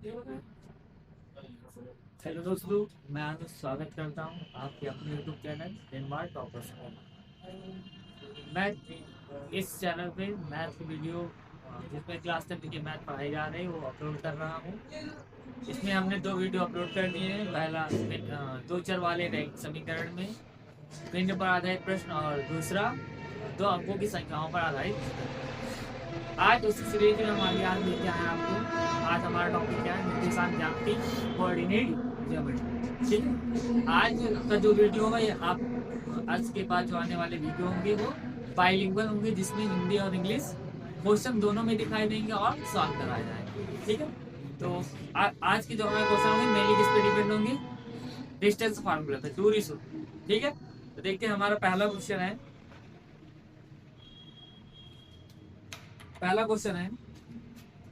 Hello दोस्तों, मैं अनुज स्वागत करता हूँ आपके अपने यूट्यूब चैनल डेनमार्क टॉपर्स में। मैं इस चैनल पे मैथ की वीडियो जिसमें क्लास 10 की मैथ पढ़ाई जा रही है वो अपलोड कर रहा हूँ। इसमें हमने दो वीडियो अपलोड कर दिए हैं। पहला दो चर वाले रैखिक समीकरण में पिंड पर आधारित प्रश्न और दूसरा दो अंकों की संख्याओं पर आधारित प्रश्न। आज उसी सीरीज में हम आगे आज लेके आए हैं आपको। आज हमारा टॉपिक क्या है? निर्देशांक ज्यामिति, कोऑर्डिनेट ज्योमेट्री। ठीक है, आज का जो वीडियो होगा ये आप आज के बाद जो आने वाले वीडियो होंगे वो बाइलिंगुअल होंगे, जिसमें हिंदी और इंग्लिश क्वेश्चन दोनों में दिखाई देंगे और सॉल्व कराए जाएंगे। ठीक है, तो आज की जो हमारे क्वेश्चन होंगे मेनली किस पे डिपेंड होंगे? डिस्टेंस फार्मूला पे, दूरी सूत्र। ठीक है, तो देखते हैं हमारा पहला क्वेश्चन है। पहला क्वेश्चन है,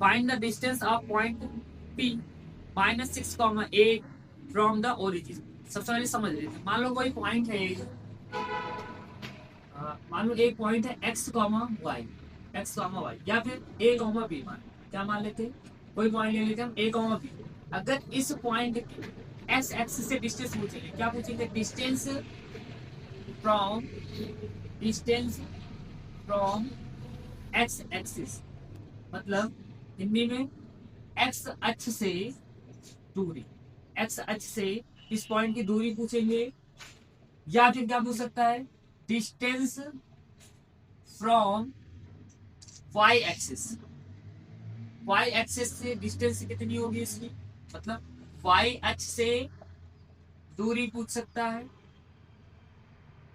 find the distance of point P -6,8 from the origin. सबसे पहले समझ लेते हैं। मान लो कोई पॉइंट है, मान लो एक पॉइंट है x, y, या फिर a, b। मान क्या मान लेते हैं? कोई पॉइंट ले लेते हैं हम a, b। अगर इस पॉइंट x एक्सिस से डिस्टेंस पूछेंगे, क्या पूछेंगे? From distance from x axis, मतलब हिंदी में x अक्ष से दूरी, x अक्ष से इस पॉइंट की दूरी पूछेंगे। या फिर क्या पूछ सकता है? Distance from y axis. y axis से डिस्टेंस कितनी होगी इसकी, मतलब y अक्ष से दूरी पूछ सकता है।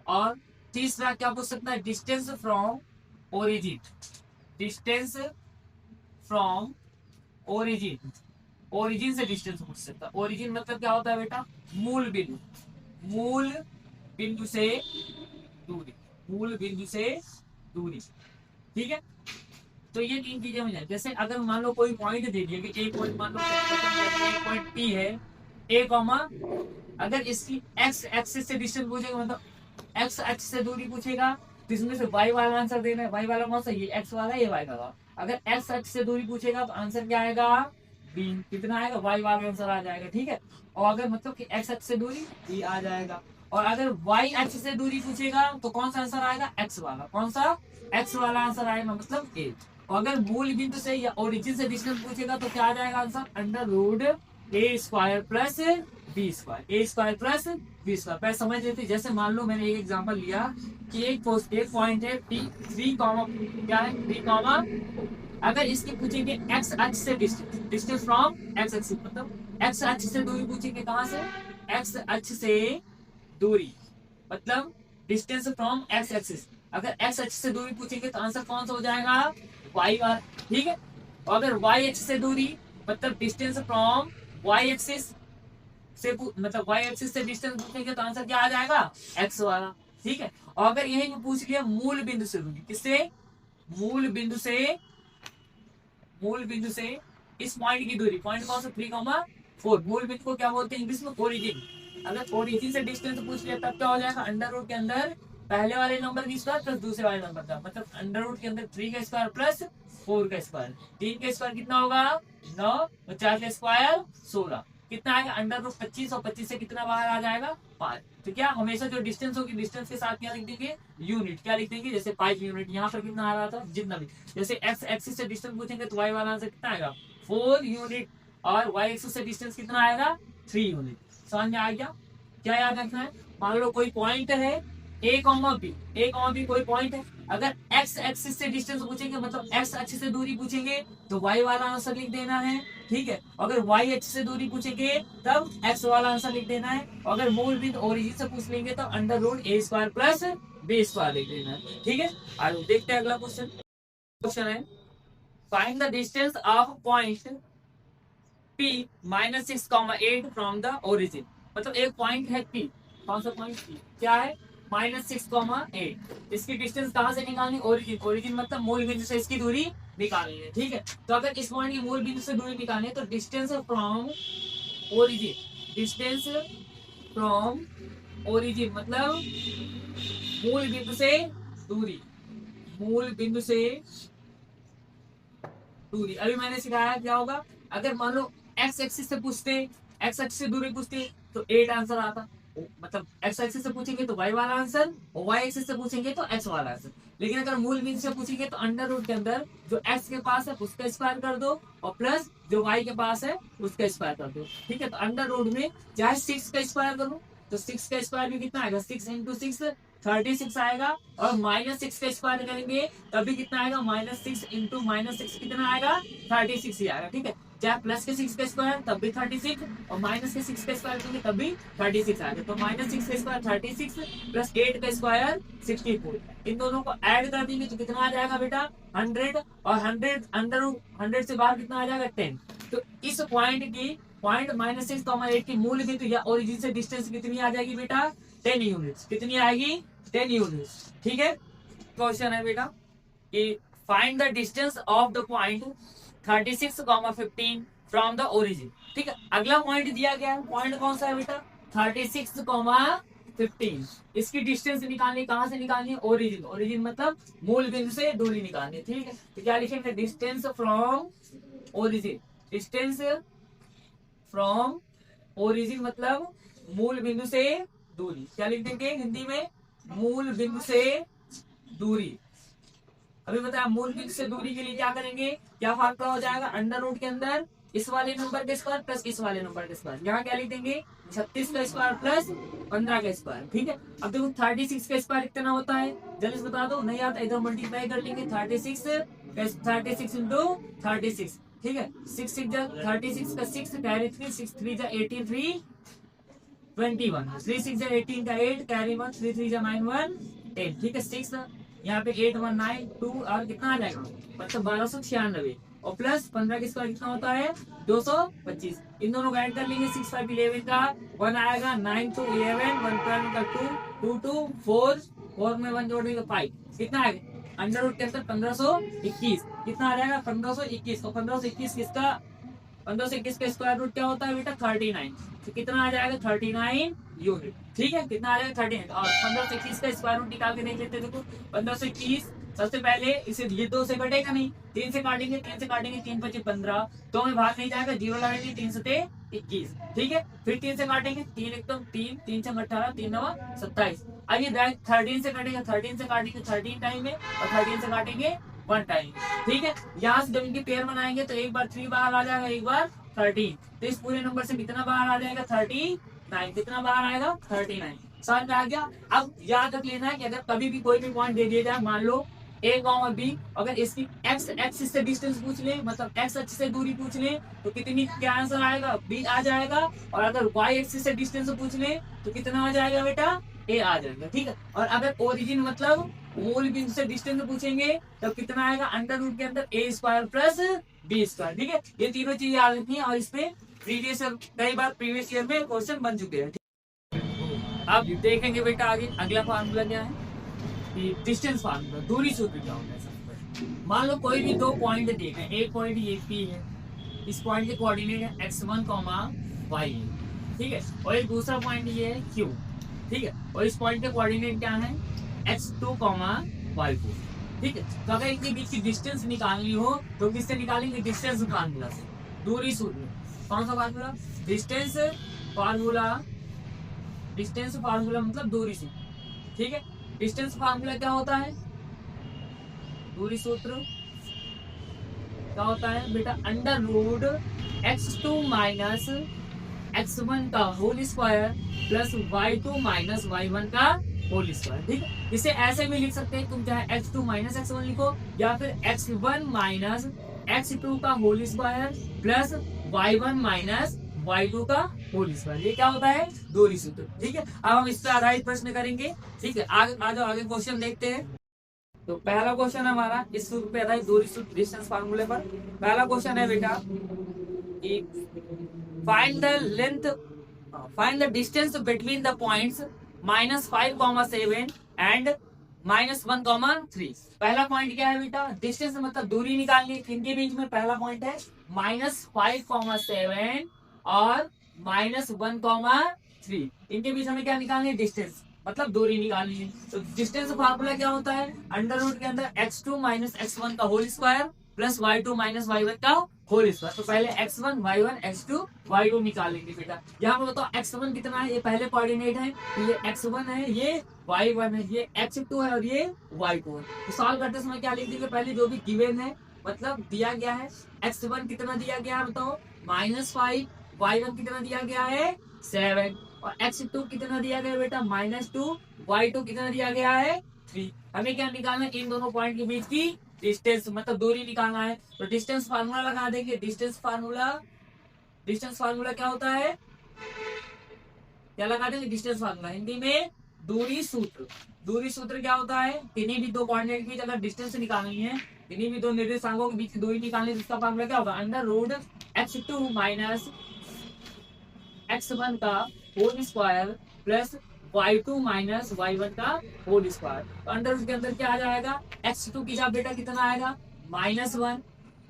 और तीसरा क्या पूछ सकता है? Distance from origin. Distance from origin, origin से डिस्टेंस पूछ सकता है। ओरिजिन मतलब क्या होता है बेटा? मूल बिंदु, मूल बिंदु से दूरी, मूल बिंदु से दूरी। ठीक है, तो ये तीन चीजें हो जाए। जैसे अगर मान लो कोई पॉइंट दे दिया कि एक पॉइंट, मान लो एक पॉइंट P है, a कॉमा, अगर इसकी x एक्सिस से डिस्टेंस पूछेगा, मतलब x एक्सिस से दूरी पूछेगा, तो इसमें से y वाला आंसर देना है। y वाला कौन सा? ये x वाला, ये y वाला। अगर x एक्सिस से दूरी पूछेगा तो आंसर क्या आएगा? b। कितना आएगा? y वाला आंसर आ जाएगा। ठीक है, और अगर मतलब कि x एक्सिस से दूरी, b आ जाएगा। और अगर y एक्सिस से दूरी पूछेगा तो कौन सा आंसर आएगा? x वाला। कौन सा? x वाला आंसर आएगा, मतलब a। और अगर मूल बिंदु से या ओरिजिन से डिस्टेंस पूछेगा तो क्या आ जाएगा answer? √a² plus b² plus b²। पहले समझ लेते। जैसे मान लो मैंने एक एग्जांपल लिया कि एक पॉइंट है P 3, क्या है? 3, अगर इसकी पूछेंगे x अक्ष से डिस्टेंस, डिस्टेंस फ्रॉम x अक्ष, मतलब x अक्ष से दूरी पूछेंगे। कहां से? x अक्ष से दूरी, मतलब डिस्टेंस फ्रॉम x एक्सिस। अगर x अक्ष से दूरी पूछेंगे तो आंसर कौन सा हो जाएगा? y वाला। ठीक है, और अगर y अक्ष से दूरी, मतलब डिस्टेंस फ्रॉम y एक्सिस से, मतलब y एक्सिस से डिस्टेंस पूछेंगे तो आंसर क्या आ जाएगा? x वाला। ठीक है, और अगर यही पूछ लिया मूल बिंदु से दूरी, किससे? मूल बिंदु से, मूल बिंदु से इस पॉइंट की दूरी, पॉइंट कौन सा? 3,4। मूल बिंदु को क्या बोलते हैं इंग्लिश में? ओरिजिन। अगर ओरिजिन से डिस्टेंस पूछ लिया तब क्या हो जाएगा? अंडर रूट के अंदर पहले वाले नंबर की स्क्वायर प्लस दूसरे वाले नंबर का, मतलब अंडर रूट के अंदर 3 का स्क्वायर प्लस 4 का स्क्वायर। 3 का स्क्वायर कितना होगा? 9, और 4 का स्क्वायर 16। कितना आएगा? अंडर रूट 25, और 25 से कितना बाहर आ जाएगा? 5। तो क्या हमेशा जो डिस्टेंस होगी, डिस्टेंस के साथ क्या लिख देंगे? यूनिट। क्या लिख देंगे? जैसे 5 यूनिट। यहाँ पर कितना आ रहा था? जितना भी, जैसे x एक्सिस से डिस्टेंस पूछेंगे तो y वाला आंसर कितना आएगा? 4 यूनिट। और y एक्सिस से डिस्टेंस कितना आएगा? 3 यूनिट। समझ में आ गया? क्या याद रखना है? मान लो कोई पॉइंट है a, b कोई पॉइंट है। अगर x एक्सिस से डिस्टेंस पूछेंगे, मतलब x अक्ष से दूरी पूछेंगे, तो y वाला आंसर लिख देना है। ठीक है, अगर y अक्ष से दूरी पूछेंगे तब x वाला आंसर लिख देना है। अगर मूल बिंदु ओरिजिन से पूछ लेंगे तो √a² प्लस b² लिख देना है। ठीक है, और देखते हैं अगला क्वेश्चन। क्वेश्चन है, find the distance of point P -6,8 from the origin. मतलब एक पॉइंट है P, कौन सा पॉइंट? P क्या है? -6,8। इसकी डिस्टेंस कहां से निकालनी? ओरिजिन। ओरिजिन मतलब मूल बिंदु से इसकी दूरी निकालनी है। ठीक है, तो अगर इस पॉइंट की मूल बिंदु से दूरी निकालनी है तो distance from origin, distance from origin मतलब मूल बिंदु से दूरी, मूल बिंदु से दूरी। अभी मैंने सिखाया क्या होगा? अगर मान लो एक्स एक्सिस से पूछते, एक्स एक्सिस से दूरी पूछते तो 8 आंसर आता, मतलब एक्स एक्सिस से पूछेंगे तो वाई वाला आंसर, और वाई एक्सिस से पूछेंगे तो एक्स वाला आंसर। लेकिन अगर मूल बिंदु से पूछेंगे तो अंडर रूट के अंदर जो एक्स के पास है उसका स्क्वायर कर दो, और प्लस जो वाई के पास है उसका स्क्वायर कर दो। ठीक है, तो अंडर रूट में चाहे 6 का स्क्वायर करो तो 6 का स्क्वायर भी कितना आएगा, 6 इंटू 6 36 आएगा, और -6 का स्क्वायर करेंगे तब भी कितना आएगा, -6 इंटू -6 कितना आएगा, 36 ही आएगा। ठीक है, चाहे प्लस के 6 का स्क्वायर तब भी 36, और माइनस के 6 का स्क्वायर करेंगे तब भी 36 आएगा। तो -6 का स्क्वायर 36 प्लस 8 का स्क्वायर 64, इन दोनों को ऐड कर देंगे तो कितना आ जाएगा बेटा 100, और 100 अंडर 100 से बाहर कितना आ जाएगा 10। तो इस पॉइंट की पॉइंट -6, 8 की मूल बिंदु या ओरिजिन से डिस्टेंस कितनी आ जाएगी बेटा, 10 यूनिट्स। कितनी आएगी, 10 यूनिट्स। ठीक है, क्वेश्चन है बेटा कि find the distance of the point 36,15 from the origin. ठीक है, अगला पॉइंट दिया गया है, पॉइंट कौन सा है बेटा 36,15। इसकी डिस्टेंस निकालनी, कहां से निकालनी है, ओरिजिन। ओरिजिन मतलब मूल बिंदु से दूरी निकालनी है। ठीक है, तो क्या लिखेंगे, distance from origin. Distance from origin मतलब मूल बिंदु से दूरी। क्या लिख देंगे हिंदी में, मूल बिंदु से दूरी। अभी बताया मूल बिंदु से दूरी के लिए क्या करेंगे, क्या फार्मूला हो जाएगा, अंडर रूट के अंदर इस वाले नंबर के स्क्वायर प्लस इस वाले नंबर के स्क्वायर। यहाँ क्या लिख देंगे, 36 का स्क्वायर प्लस 15 का स्क्वायर। ठीक है, अब देखो 36 का स्क्वायर कितना होता है, जल्दी से बता दो, नहीं आता इधर मल्टीप्लाई कर लेंगे, 36 इंटू 36। ठीक है, 6 6 36 का 6 कैरी 3, 6 3 18 3 21, 3 6 18 का 8 कैरी 1, 3 3 9 1 10। ठीक है, 6 यहाँ पे 8 1 9 2 और कितना आ जाएगा, मतलब 1296, और प्लस 15 का स्क्वायर कितना होता है 225। इन दोनों को ऐड कर लेंगे, 6 5 11 का 1 आएगा, 9 2 11, 1 12 का 2 2 2 4 4 में 1 जोड़ेंगे 5, कितना आएगा अंडर रूट के अंदर 1521, कितना आ जाएगा 1521। तो 1521 किसका, 1521 का स्क्वायर रूट क्या होता है बेटा 39, तो कितना आ जाएगा 39 यूनिट। ठीक है, कितना आ जाएगा 39, और 1521 का स्क्वायर रूट निकाल के देख लेते हैं। देखो 1521 सबसे पहले इसे ये 2 से कटेगा नहीं, 3 से काटेंगे, 3 से काटेंगे, 3 25 15, 2 में भाग नहीं जाएगा, 0 लगाएंगे, 3 7 21। ठीक है, फिर 3 से काटेंगे, 3 एकदम 3 3 से 18, 3 9 27। आइए 13 से काटेंगे, 13 से काटेंगे 13 टाइम में, और 13 से काटेंगे 1 टाइम। ठीक है, यहाँ से जब इनके पेयर बनाएंगे तो एक बार 3 बाहर आ जाएगा, एक बार 13, तो इस पूरे नंबर से कितना बाहर आ जाएगा 39, कितना बाहर आएगा 39। समझ में आ गया। अब याद रख लेना है कि अगर कभी भी कोई भी पॉइंट दे दिया जाए, मान लो ए और बी, अगर इसकी एक्स एक्सिस से डिस्टेंस पूछ ले, मतलब एक्स एक्सिस से दूरी पूछ ले तो कितनी, क्या आंसर आएगा बी आ जाएगा, और अगर वाई एक्सिस से डिस्टेंस पूछ ले तो कितना आ जाएगा बेटा ए आ जाएगा। ठीक है, और अगर ओरिजिन मतलब मूल बिंदु से डिस्टेंस पूछेंगे तो कितना आएगा, अंडर रूट के अंदर ए स्क्वायर प्लस बी स्क्वायर। ठीक है, ये तीनों चीज याद रखनी है, और इसमें प्रीवियस कई बार प्रीवियस ईयर में क्वेश्चन बन चुके हैं। अब देखेंगे बेटा आगे अगला फार्मूला क्या है, डिस्टेंस फार्मूला, दूरी सूत्र क्या होता है। मान लो कोई भी 2 पॉइंट दिए हैं, एक पॉइंट ये पी है, इस पॉइंट के कोऑर्डिनेट है x1, y है। ठीक है, और एक दूसरा पॉइंट ये है q। ठीक है, और इस पॉइंट के कोऑर्डिनेट क्या है x2, y4। ठीक है, तो अगर इनके बीच की डिस्टेंस निकालनी हो तो किससे निकालेंगे, डिस्टेंस फार्मूला से, दूरी सूत्र। कौन सा formula, distance formula, distance formula मतलब दूरी सूत्र। ठीक है, डिस्टेंस फार्मूला क्या होता है, दूरी सूत्र क्या होता है बेटा, under root x2 minus x1 का whole square plus y2 minus y1 का होल स्क्वायर। ठीक है, इसे ऐसे भी लिख सकते हैं, तुम चाहे x2 माइनस x1 लिखो, या फिर x1 माइनस x2 का whole square plus y1 minus y2 का होल स्क्वायर। ये क्या होता है, दूरी सूत्र। ठीक है, अब हम इस पर आधारित प्रश्न करेंगे। ठीक है, आगे आ जाओ, आगे क्वेश्चन देखते हैं। तो पहला क्वेश्चन हमारा इस सूत्र पे आधारित दूरी सूत्र डिस्टेंस फार्मूले पर। पहला क्वेश्चन है बेटा कि find the length, find the distance between the points -5, 7 and -1, 3। पहला पॉइंट क्या है बेटा, डिस्टेंस मतलब दूरी निकालनी, इनके बीच में पहला पॉइंट है -5, 7 और -1, 3। इनके बीच हमें क्या निकालनी है, डिस्टेंस मतलब दूरी निकालनी है। तो डिस्टेंस फार्मूला क्या होता है, अंडर रूट के अंदर x2 माइनस x1 का whole square plus y2 minus y1 का होल स्क्वायर। तो पहले x1 y1 x2 y2 निकाल लेंगे बेटा। यहाँ पे बताओ x1 कितना है, ये पहले कोऑर्डिनेट है, तो ये x1 है, ये y1 है, ये x2 है और ये y2 है। तो सॉल्व करते समय क्या लिख देंगे, पहले जो भी गिवन है मतलब दिया गया है, x1 कितना दिया गया है बताओ -5, y1 कितना दिया गया है 7 और x2 कितना दिया गया है बेटा -2, y2 कितना दिया गया है 3। हमें क्या निकालना है, इन दोनों पॉइंट के बीच की डिस्टेंस मतलब दूरी निकालना है। तो डिस्टेंस फार्मूला लगा देंगे। डिस्टेंस फार्मूला क्या होता है, क्या लगा देंगे डिस्टेंस फार्मूला, हिंदी में दूरी सूत्र। दूरी सूत्र क्या होता है, किन्हीं भी दो कोऑर्डिनेट के बीच अगर डिस्टेंस निकालनी है, किन्हीं भी दो निर्देशांकों के बीच की दूरी निकालनी है, इसका फार्मूला क्या होगा, √x2 माइनस x1 का whole square plus y2 minus y1 का होल स्क्वायर। तो अंडर के अंदर क्या आ जाएगा, x2 की जगह बेटा कितना आएगा -1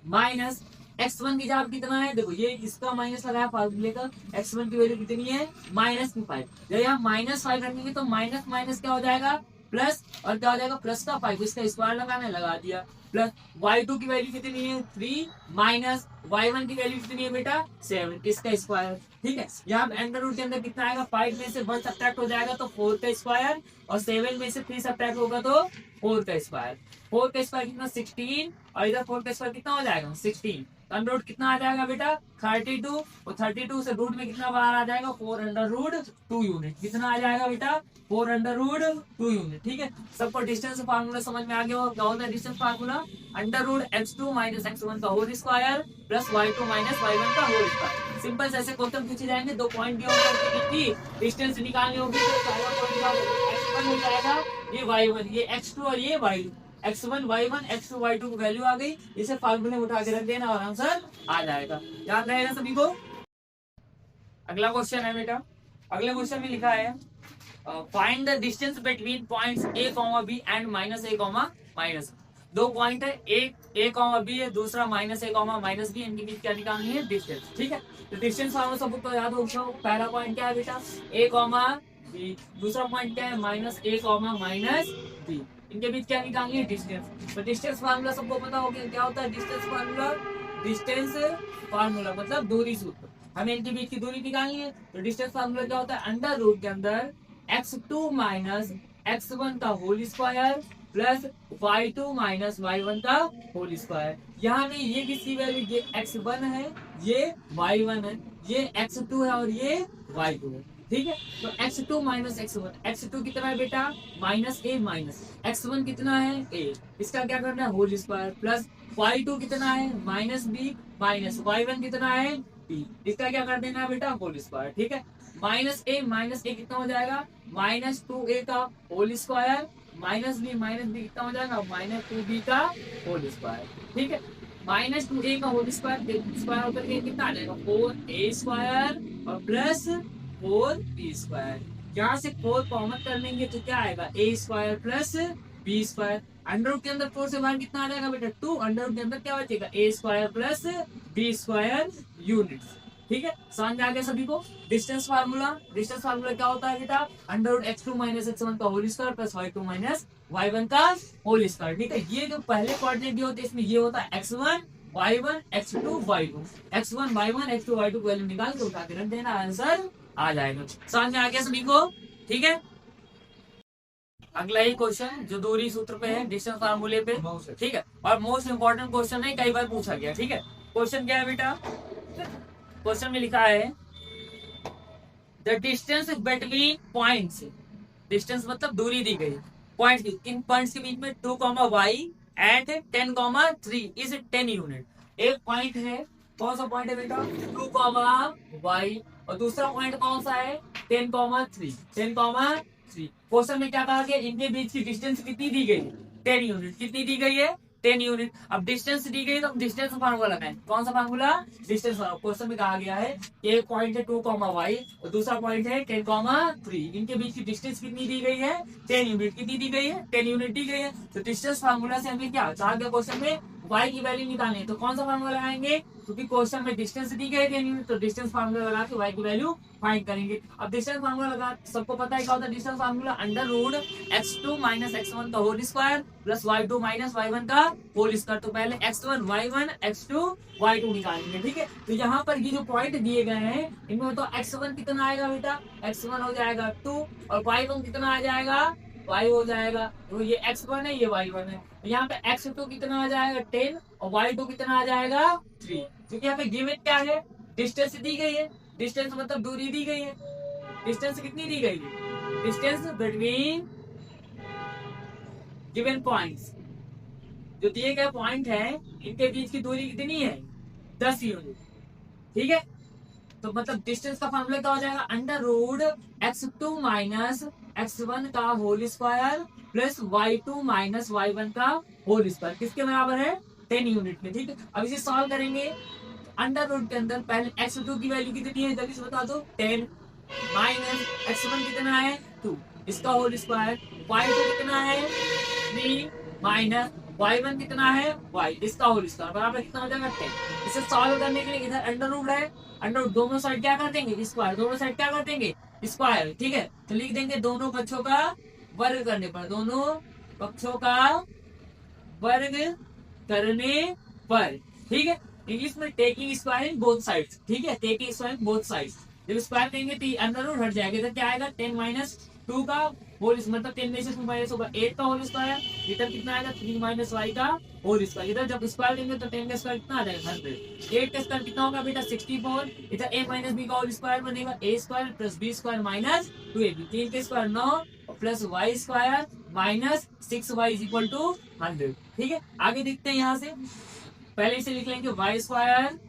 माइनस x1 की जगह कितना है, देखो ये इसका माइनस लगाया फार्मूले का, x1 की वैल्यू कितनी है -5। जब यहाँ -5 रखेंगे तो माइनस माइनस क्या हो जाएगा प्लस, और क्या हो जाएगा प्लस का 5, इसका स्क्वायर लगाना है लगा दिया, प्लस y2 की वैल्यू कितनी है 3 माइनस y1 की वैल्यू कितनी है बेटा 7, इसका स्क्वायर। ठीक है, यहाँ अंडर रूट के अंदर कितना आएगा, 5 में से 1 सब्ट्रैक्ट हो जाएगा तो 4 का स्क्वायर, और 7 में से 3 सब्ट्रैक्ट होगा तो 4 का स्क्वायर। 4 का स्क्वायर कितना 16, और इधर 4 का स्क्वायर कितना हो जाएगा 16। अंडर रूट कितना आ जाएगा बेटा 32, और 32 से रूट में कितना बाहर आ जाएगा 4√2 यूनिट, कितना आ जाएगा बेटा 4√2 यूनिट। ठीक है, सबको डिस्टेंस फार्मूला समझ में आ गया होगा। क्या होता है distance formula, √x2 minus x1 का whole square plus y2 minus y1 का होल स्क्वायर। सिंपल से ऐसे क्वेश्चन पूछे जाएंगे, दो पॉइंट की डिस्टेंस निकालनी होगी तो पहला पॉइंट x1 हो जाएगा, ये y1, ये x2 और ये y2, x1 y1 x2 y2 की वैल्यू आ गई, इसे फार्मूले में उठा के रख देना और आंसर आ जाएगा। याद रहेगा सभी को। अगला क्वेश्चन है बेटा, अगले क्वेश्चन में लिखा है find the distance between points a, b and -a, -. दो पॉइंट है, एक a, b है, दूसरा -a, -b, इनके बीच क्या निकालनी है डिस्टेंस। ठीक है, तो डिस्टेंस फार्मूला सबको याद होगा। पहला पॉइंट क्या है बेटा a, b, दूसरा पॉइंट क्या है -a, -b, इनके बीच क्या निकालनी है डिस्टेंस। तो डिस्टेंस फार्मूला सबको पता हो गया, क्या होता है डिस्टेंस फार्मूला, डिस्टेंस फार्मूला मतलब दूरी सूत्र। हमें इनके बीच की दूरी निकालनी है, तो डिस्टेंस फार्मूला क्या होता है, अंडर रूट के अंदर x2 माइनस x1 का whole square plus y2 minus y1 का होल स्क्वायर। यहाँ में ये किसकी वैल्यू, ये x1 है, ये y1 है, ये x2 है और ये y2 है। ठीक है, तो x2 माइनस x1, x2 कितना है बेटा -a माइनस x1 कितना है a, इसका क्या करना है होल स्क्वायर, प्लस y2 कितना है -b माइनस y1 कितना है b, इसका क्या कर देना है बेटा होल स्क्वायर। ठीक है, -a कितना हो जाएगा -2a का होल स्क्वायर, -b कितना हो जाएगा -2b का होल स्क्वायर। ठीक है, -2a का होल स्क्वायर होकर के कितना आ जाएगा 4a स्क्वायर और प्लस 4b स्क्वायर। यहाँ से 4 कॉमन कर लेंगे तो क्या आएगा a square plus b square. Under root के अंदर 4 से बाहर कितना आ जाएगा बेटा 2, अंडर रूट के अंदर क्या बचेगा a square plus b square units. ठीक है, समझ में आ गया सभी को। डिस्टेंस फार्मूला क्या होता है बेटा, √x2 माइनस x1 का whole square plus y2 minus y1 का होल स्क्वायर। ठीक है, ये जो पहले कोऑर्डिनेट होते हैं इसमें ये होता है x1 y1 x2 y2, x1 y1 x2 y2 को वैल्यू निकाल के उठा के रख देना, आंसर आ जाएगा। समझ में आ गया सभी को। ठीक है, अगला ही क्वेश्चन जो दूरी सूत्र पे है, डिस्टेंस फार्मूले पे। ठीक है, और मोस्ट इंपोर्टेंट क्वेश्चन है, कई बार पूछा गया। ठीक है, क्वेश्चन क्या है बेटा, क्वेश्चन में लिखा है the distance between points, distance मतलब दूरी दी गई पॉइंट की, इन पॉइंट्स के बीच में 2, y एंड 10, 3 इज 10 यूनिट। एक पॉइंट है, कौन सा पॉइंट है बेटा 2, y, और दूसरा पॉइंट कौन सा है 10, 3। क्वेश्चन में क्या कहा गया, इनके बीच की डिस्टेंस कितनी दी गई 10 यूनिट, कितनी दी गई है 10 यूनिट। अब डिस्टेंस दी गई तो डिस्टेंस फार्मूला लगाएं, कौन सा फार्मूला डिस्टेंस फार्मूला। क्वेश्चन में कहा गया है एक पॉइंट है 2, y और दूसरा पॉइंट है 10, 3, इनके बीच की डिस्टेंस कितनी दी गई है 10 यूनिट, कितनी दी गई है 10 यूनिट दी गई है। तो डिस्टेंस फार्मूला से हमें क्या कहा गया क्वेश्चन में, y की वैल्यू निकालनी है तो कौन सा फार्मूला लगाएंगे, क्योंकि क्वेश्चन में डिस्टेंस दी गई है तो डिस्टेंस फार्मूला लगा के y की वैल्यू फाइंड करेंगे। अब डिस्टेंस फार्मूला लगा, सबको पता है क्या होता है distance formula, under root x2 minus x1 का whole square plus y2 minus y1 का होल स्क्वायर। तो पहले x1 y1 x2 y2 निकालेंगे, ठीक है। तो यहाँ पर ये जो पॉइंट दिए गए हैं इनमें तो x1 कितना आएगा बेटा, x1 हो जाएगा 2 और y1 कितना आ जाएगा, y हो जाएगा, तो ये x1 है ये y1 है। यहाँ पे x2 कितना आ जाएगा 10 और y2 कितना आ जाएगा 3, क्योंकि यहाँ पे गिवन क्या है, डिस्टेंस दी गई है, डिस्टेंस मतलब दूरी दी गई है। डिस्टेंस कितनी दी गई है, डिस्टेंस बिटवीन गिवन पॉइंट्स, जो दिए गए पॉइंट है इनके बीच की दूरी कितनी है 10 यूनिट, ठीक है। तो मतलब डिस्टेंस का फॉर्मूला क्या हो जाएगा, under root x2 minus x1 का whole square plus y2 minus y1 का होल स्क्वायर, किसके बराबर है 10 यूनिट में, ठीक है। अब इसे सॉल्व करेंगे, अंडर रूट के अंदर पहले x2 की वैल्यू कितनी है जल्दी से बता दो 10 माइनस x1 कितना है 2 इसका होल स्क्वायर, y2 कितना है 3 माइनस y1 कितना है y इसका होल स्क्वायर बराबर कितना हो जाएगा 10। इसे सॉल्व करने के लिए इधर अंडर रूट है, अंडर रूट दोनों साइड क्या कर देंगे स्क्वायर, दोनों साइड क्या कर देंगे स्क्वायर, ठीक है। तो लिख देंगे दोनों पक्षों का वर्ग करने पर, दोनों पक्षों का वर्ग करने पर, ठीक है। इंग्लिश में taking square in both sides, ठीक है, taking square in both sides. जब स्क्वायर करेंगे तो अंडर रूट हट जाएगा, इधर क्या आएगा 10 माइनस 2 का होल मतलब 10 में से 2 माइनस होगा 8 का होल स्क्वायर, इधर कितना आएगा 3 माइनस y का होल स्क्वायर, इधर जब स्क्वायर लेंगे तो 10 का स्क्वायर कितना आ जाएगा 100, 8 का स्क्वायर कितना होगा बेटा 64, इधर a माइनस b का होल स्क्वायर बनेगा a square plus b square minus 2ab, 3 के square 9 plus y square minus 6y is equal to 100, ठीक है। आगे देखते हैं यहाँ से, पहले इसे लिख लेंगे y स्क्वायर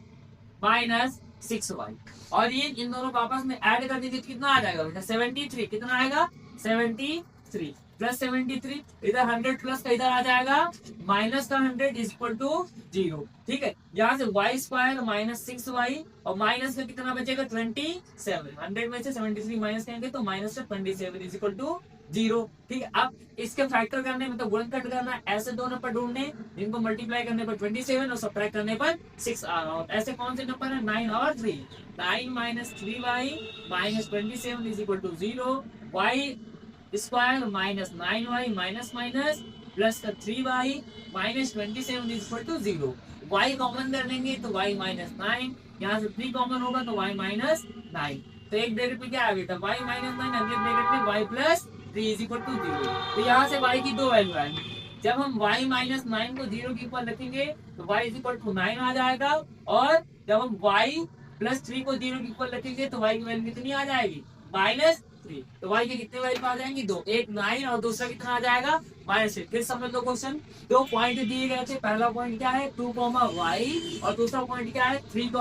माइनस 6y और ये इन दोनों को आपस में ऐड कर दीजिए कितना आ जाएगा बेटा 73, कितना आएगा 73 प्लस 73, इधर 100 प्लस का इधर आ जाएगा माइनस का 100 इज इक्वल टू 0, ठीक है। यहाँ से y स्क्वायर माइनस 6y और माइनस का कितना बचेगा 27, 100 में से 73 माइनस करेंगे तो माइनस का 27 इज इक्वल टू 0, ठीक है। अब इसके फैक्टर करने में तो गुणन कट करना है, ऐसे दो नंबर ढूंढने इनको मल्टीप्लाई करने पर 27 और सब्ट्रैक्ट करने पर 6 आ रहा है। ऐसे कौन से नंबर है 9 और 3, 9 minus 3y minus 27 is equal to 0, y square minus 9y minus minus plus का 3y minus 27 is equal to 0, y common कर लेंगे तो y माइनस 9, यहाँ से 3 कॉमन होगा तो y माइनस 9, तो एक ब्रैकेट में क्या है बेटा y माइनस 9, अगले ब्रैकेट में y plus 3 is equal to 0। तो यहाँ से y की दो वैल्यू आएंगी, जब हम y माइनस 9 को 0 के ऊपर रखेंगे तो y इज इक्वल टू 9 आ जाएगा, और जब हम y प्लस 3 को 0 के ऊपर रखेंगे तो y की वैल्यू कितनी आ जाएगी माइनस 3, तो y के कितने वैल्यू आ जाएंगी दो, एक 9 और दूसरा कितना आ जाएगा माइनस 3। फिर समझ लो क्वेश्चन, दो पॉइंट दिए गए थे, पहला पॉइंट क्या है 2, y और दूसरा पॉइंट क्या है 3,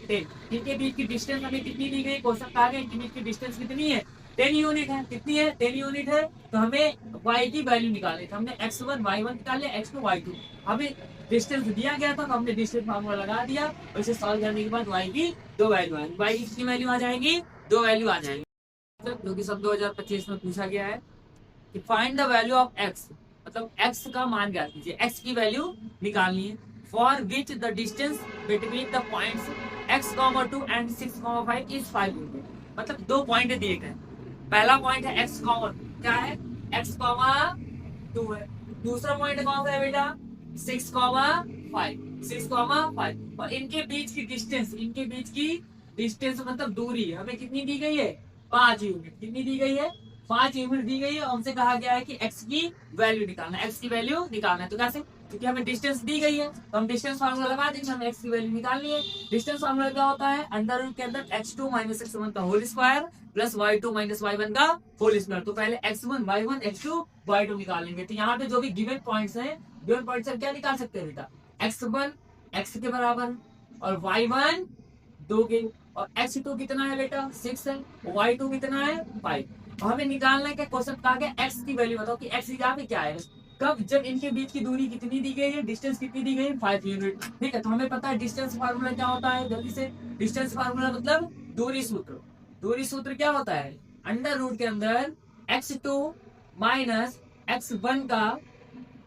10, इनके बीच की डिस्टेंस हमें कितनी दी गई, क्वेश्चन कहा गया इनके बीच की डिस्टेंस कितनी है 10 यूनिट है, कितनी है 10 यूनिट है। तो हमें y की वैल्यू निकालनी थी, हमने x1 y1 निकाले, x2 y2, हमें डिस्टेंस दिया गया था तो हमने डिस्टेंस फार्मूला लगा दिया और इसे सॉल्व करने के बाद y की दो वैल्यू आएंगी, y की कितनी वैल्यू आ जाएंगी दो वैल्यू आ जाएंगी, जो कि सब 2025 में पूछा गया है कि find the value of x, मतलब x का मान ज्ञात कीजिए, x की वैल्यू निकालनी है, for which the distance between the points x, 2 and 6, 5 is 5 unit. मतलब दो पॉइंट दिए गए, पहला पॉइंट है x, क्या है x, 2 है, दूसरा पॉइंट कौन सा है बेटा 6, 5 और इनके बीच की डिस्टेंस, इनके बीच की डिस्टेंस मतलब दूरी हमें कितनी दी गई है 5 यूनिट, कितनी दी गई है 5 यूनिट दी गई है, हमसे कहा गया है कि x की वैल्यू निकालना है, x की वैल्यू निकालना है। तो कैसे, क्योंकि हमें डिस्टेंस दी गई है तो हम डिस्टेंस फार्मूला लगा देंगे, हमें x की वैल्यू निकालनी है। डिस्टेंस फार्मूला क्या होता है, अंडर रूट के अंदर x2 माइनस x1 का whole square plus y2 minus y1 का होल स्क्वायर। तो पहले x1 y1 x2 y2 निकालेंगे। तो यहाँ पे जो भी गिवन पॉइंट्स हैं, गिवन पॉइंट्स से क्या निकाल सकते हैं बेटा, x1 x के बराबर और y1 2 के, और x2 कितना है बेटा 6 है, y2 कितना है 5, और हमें निकालना है कि क्वेश्चन कहा गया x की वैल्यू बताओ कि x यहाँ पे क्या है, कब, जब इनके बीच की दूरी कितनी दी गई है, डिस्टेंस कितनी दी गई है 5 यूनिट, ठीक है। तो हमें पता है डिस्टेंस फार्मूला क्या होता है, जल्दी से, डिस्टेंस फार्मूला मतलब दूरी सूत्र, दूरी सूत्र क्या होता है, अंडर रूट के अंदर x2 माइनस x1 का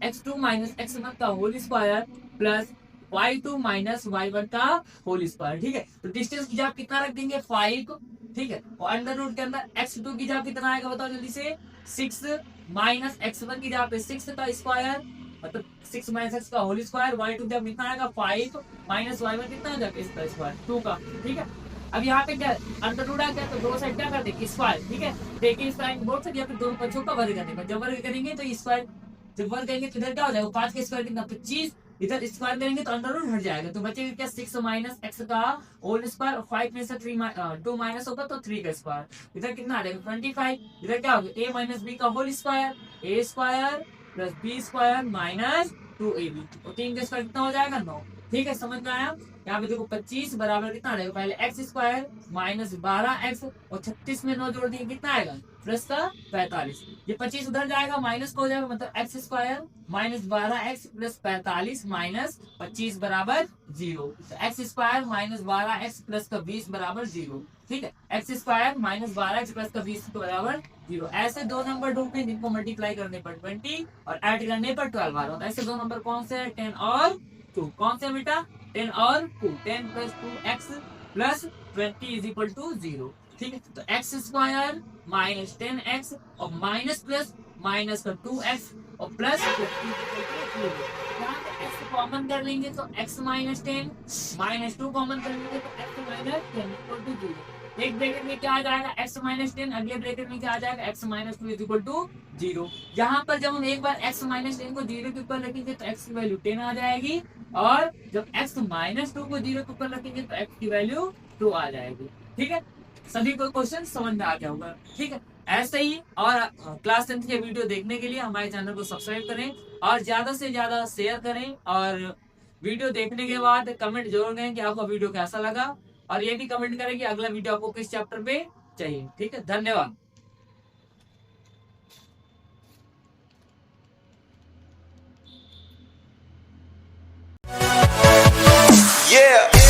x2 माइनस x1 का whole square plus y2 minus y1 का होल स्क्वायर। ठीक है, तो डिस्टेंस की जगह कितना रख देंगे 5। ठीक है, और अंडर रूट के अंदर x2 की जगह कितना आएगा बताओ जल्दी से 6 माइनस x1 की जगह पे 6 का स्क्वायर मतलब 6 माइनस x का होल स्क्वायर। y2 की जगह कितना आएगा 5 माइनस y1 कितना आ जाएगा इसका स्क्वायर 2 का। ठीक है, अब यहाँ पे क्या अंडर रूट आ गया तो दो साइड क्या कर देंगे स्क्वायर। ठीक है, देखिए स्क्वायर बोर्ड से या फिर दोनों पक्षों का वर्ग करने का, जब वर्ग करेंगे तो स्क्वायर जब वर्ग करेंगे तो इधर क्या हो जाएगा 5 का स्क्वायर कितना 25, इधर स्क्वायर करेंगे तो अंडर रूट हट जाएगा तो बचेगा क्या 6 माइनस एक्स का होल स्क्वायर, 5 में से 2 माइनस होगा तो 3 का स्क्वायर, इधर कितना आ जाएगा 25। इधर क्या होगा a माइनस बी का whole square, a square plus b square minus 2ab, तो 3 का स्क्वायर कितना हो जाएगा 9। ठीक है, समझ में आया। यहाँ पे देखो 25 बराबर कितना आ जाएगा पहले एक्स स्क्वायर माइनस 12x और 36 में 9 जोड़ दिए कितना आएगा प्लस का 45। ये 25 उधर जाएगा माइनस को हो जाएगा मतलब x square minus 12x plus 45 minus 25 बराबर 0। X square minus 12x plus का 20 बराबर 0। ठीक है, x square minus 12x plus का 20 के बराबर 0। ऐसे दो नंबर ढूंढते हैं जिनको मल्टीप्लाई करने पर 20 और ऐड करने पर 12 आ रहा है। ऐसे दो नंबर कौन से है 10 और 2, कौन से बेटा 10 और 2, 10 plus 2x plus 20 is equal to 0। ठीक है, तो एक्स स्क्वायर माइनस 10x और माइनस प्लस माइनस का 2x और प्लस 20 x कॉमन कर लेंगे तो x माइनस 10 माइनस 2 कॉमन कर लेंगे तो x माइनस 10 इक्वल टू 0। एक ब्रैकेट में क्या आ जाएगा x माइनस 10, अगले ब्रैकेट में क्या आ जाएगा x minus 2 is equal to 0। यहाँ पर जब हम एक बार x माइनस 10 को 0 के ऊपर रखेंगे तो x की वैल्यू 10 आ जाएगी और जब x माइनस 2 को 0 के ऊपर रखेंगे तो x की वैल्यू 2 आ जाएगी। ठीक है, सभी को क्वेश्चन समझ में आ गया होगा। ठीक है, ऐसे ही और क्लास 10 के वीडियो देखने के लिए हमारे चैनल को सब्सक्राइब करें और ज्यादा से ज्यादा शेयर करें और वीडियो देखने के बाद कमेंट जरूर करें कि आपको वीडियो कैसा लगा और ये भी कमेंट करें कि अगला वीडियो आपको किस चैप्टर पे चाहिए। ठीक है, धन्यवाद। Yeah.